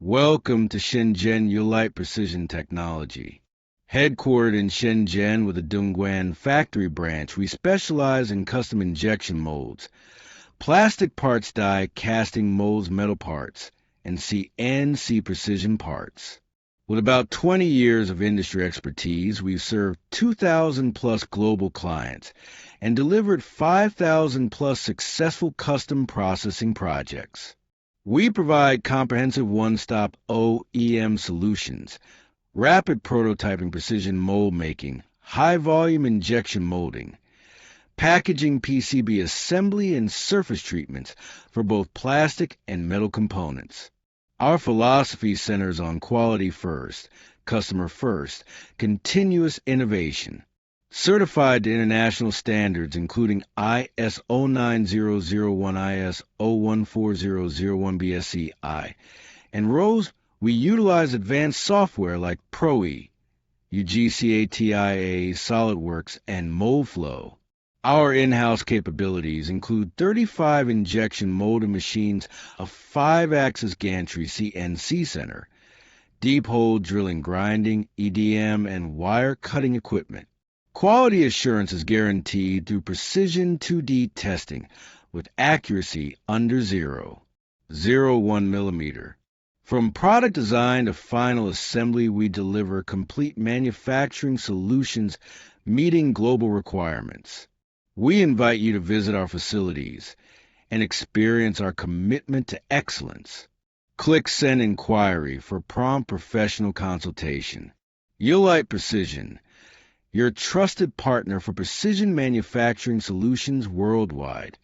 Welcome to Shenzhen Ulite Precision Technology. Headquartered in Shenzhen with a Dongguan factory branch, we specialize in custom injection molds, plastic parts die casting molds metal parts, and CNC precision parts. With about 20 years of industry expertise, we've served 2,000 plus global clients and delivered 5,000 plus successful custom processing projects. We provide comprehensive one-stop OEM solutions, rapid prototyping, precision mold making, high-volume injection molding, packaging, PCB assembly, and surface treatments for both plastic and metal components. Our philosophy centers on quality first, customer first, continuous innovation. Certified to international standards including ISO14001 ISO14001 BSCI. And Rose, we utilize advanced software like ProE, UGCATIA, SolidWorks, and MoldFlow. Our in-house capabilities include 35 injection molding machines, a 5-axis gantry CNC center, deep hole drilling, grinding, EDM, and wire cutting equipment. Quality assurance is guaranteed through precision 2D testing with accuracy under 0.01 millimeter. From product design to final assembly, we deliver complete manufacturing solutions meeting global requirements. We invite you to visit our facilities and experience our commitment to excellence. Click Send Inquiry for prompt professional consultation. Ulite Precision, your trusted partner for precision manufacturing solutions worldwide.